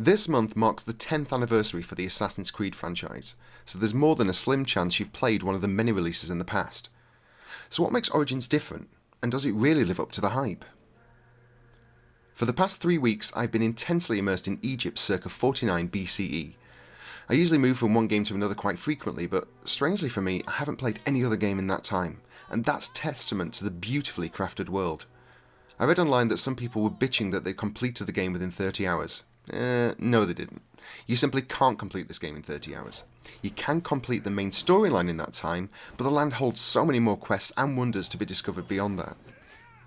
This month marks the 10th anniversary for the Assassin's Creed franchise, so there's more than a slim chance you've played one of the many releases in the past. So what makes Origins different, and does it really live up to the hype? For the past 3 weeks I've been intensely immersed in Egypt circa 49 BCE. I usually move from one game to another quite frequently, but strangely for me I haven't played any other game in that time, and that's testament to the beautifully crafted world. I read online that some people were bitching that they completed the game within 30 hours. No they didn't. You simply can't complete this game in 30 hours. You can complete the main storyline in that time, but the land holds so many more quests and wonders to be discovered beyond that.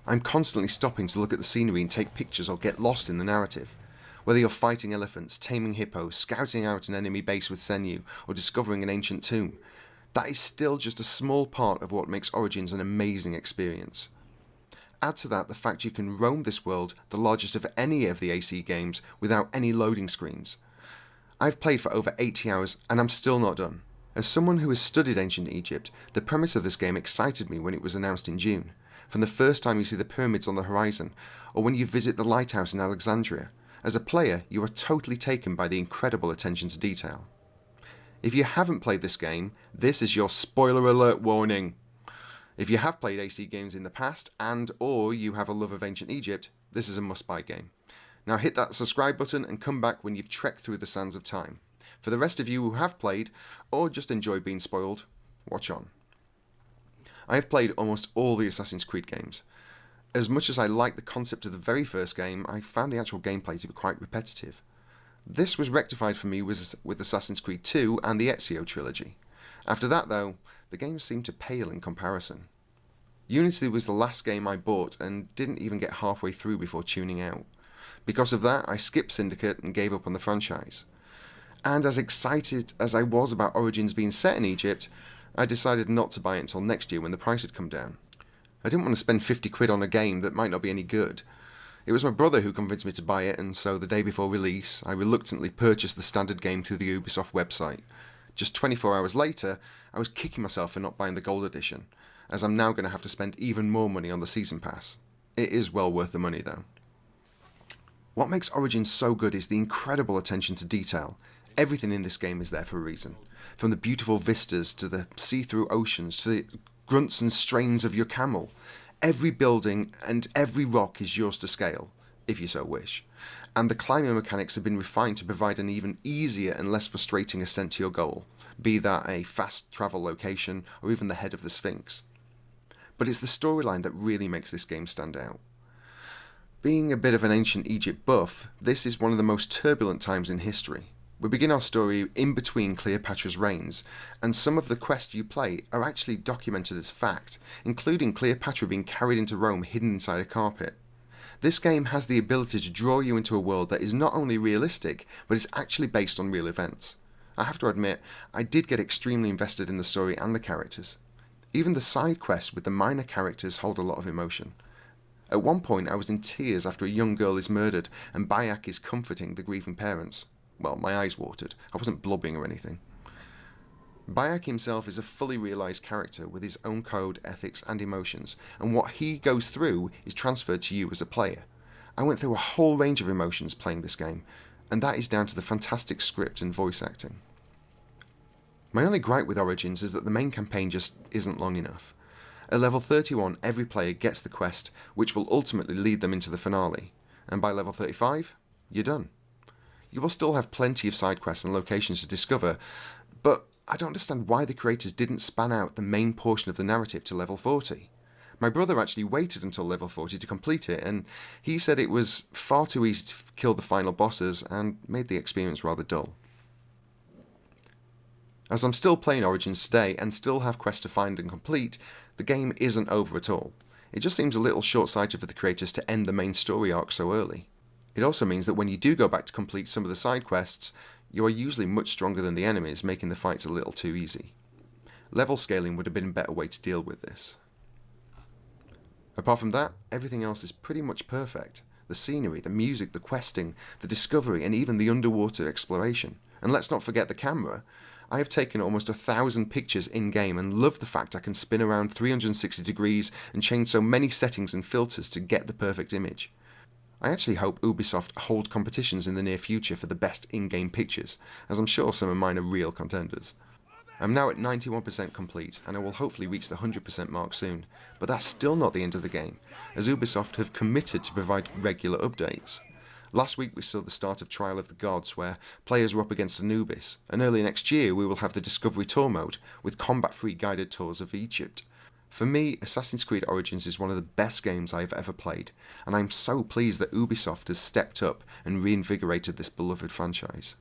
I'm constantly stopping to look at the scenery and take pictures or get lost in the narrative. Whether you're fighting elephants, taming hippos, scouting out an enemy base with Senyu, or discovering an ancient tomb, that is still just a small part of what makes Origins an amazing experience. Add to that the fact you can roam this world, the largest of any of the AC games, without any loading screens. I've played for over 80 hours and I'm still not done. As someone who has studied ancient Egypt, the premise of this game excited me when it was announced in June. From the first time you see the pyramids on the horizon, or when you visit the lighthouse in Alexandria, as a player you are totally taken by the incredible attention to detail. If you haven't played this game, this is your spoiler alert warning. If you have played AC games in the past and or you have a love of ancient Egypt, this is a must-buy game. Now hit that subscribe button and come back when you've trekked through the sands of time. For the rest of you who have played, or just enjoy being spoiled, watch on. I have played almost all the Assassin's Creed games. As much as I liked the concept of the very first game, I found the actual gameplay to be quite repetitive. This was rectified for me with Assassin's Creed 2 and the Ezio trilogy. After that though, the games seemed to pale in comparison. Unity was the last game I bought and didn't even get halfway through before tuning out. Because of that, I skipped Syndicate and gave up on the franchise. And as excited as I was about Origins being set in Egypt, I decided not to buy it until next year when the price had come down. I didn't want to spend 50 quid on a game that might not be any good. It was my brother who convinced me to buy it, and so the day before release, I reluctantly purchased the standard game through the Ubisoft website. Just 24 hours later, I was kicking myself for not buying the gold edition, as I'm now going to have to spend even more money on the season pass. It is well worth the money though. What makes Origins so good is the incredible attention to detail. Everything in this game is there for a reason. From the beautiful vistas to the see-through oceans to the grunts and strains of your camel. Every building and every rock is yours to scale, if you so wish. And the climbing mechanics have been refined to provide an even easier and less frustrating ascent to your goal, be that a fast travel location or even the head of the Sphinx. But it's the storyline that really makes this game stand out. Being a bit of an ancient Egypt buff, this is one of the most turbulent times in history. We begin our story in between Cleopatra's reigns, and some of the quests you play are actually documented as fact, including Cleopatra being carried into Rome hidden inside a carpet. This game has the ability to draw you into a world that is not only realistic, but is actually based on real events. I have to admit, I did get extremely invested in the story and the characters. Even the side quests with the minor characters hold a lot of emotion. At one point I was in tears after a young girl is murdered and Bayek is comforting the grieving parents. Well, my eyes watered. I wasn't blubbing or anything. Bayek himself is a fully realised character with his own code, ethics and emotions, and what he goes through is transferred to you as a player. I went through a whole range of emotions playing this game, and that is down to the fantastic script and voice acting. My only gripe with Origins is that the main campaign just isn't long enough. At level 31 every player gets the quest which will ultimately lead them into the finale, and by level 35 you're done. You will still have plenty of side quests and locations to discover, but I don't understand why the creators didn't span out the main portion of the narrative to level 40. My brother actually waited until level 40 to complete it, and he said it was far too easy to kill the final bosses and made the experience rather dull. As I'm still playing Origins today and still have quests to find and complete, the game isn't over at all. It just seems a little short-sighted for the creators to end the main story arc so early. It also means that when you do go back to complete some of the side quests, you are usually much stronger than the enemies, making the fights a little too easy. Level scaling would have been a better way to deal with this. Apart from that, everything else is pretty much perfect. The scenery, the music, the questing, the discovery and even the underwater exploration. And let's not forget the camera. I have taken almost 1,000 pictures in-game and love the fact I can spin around 360 degrees and change so many settings and filters to get the perfect image. I actually hope Ubisoft hold competitions in the near future for the best in-game pictures, as I'm sure some of mine are real contenders. I'm now at 91% complete, and I will hopefully reach the 100% mark soon, but that's still not the end of the game, as Ubisoft have committed to provide regular updates. Last week we saw the start of Trial of the Gods, where players were up against Anubis, and early next year we will have the Discovery Tour mode, with combat-free guided tours of Egypt. For me, Assassin's Creed Origins is one of the best games I have ever played, and I'm so pleased that Ubisoft has stepped up and reinvigorated this beloved franchise.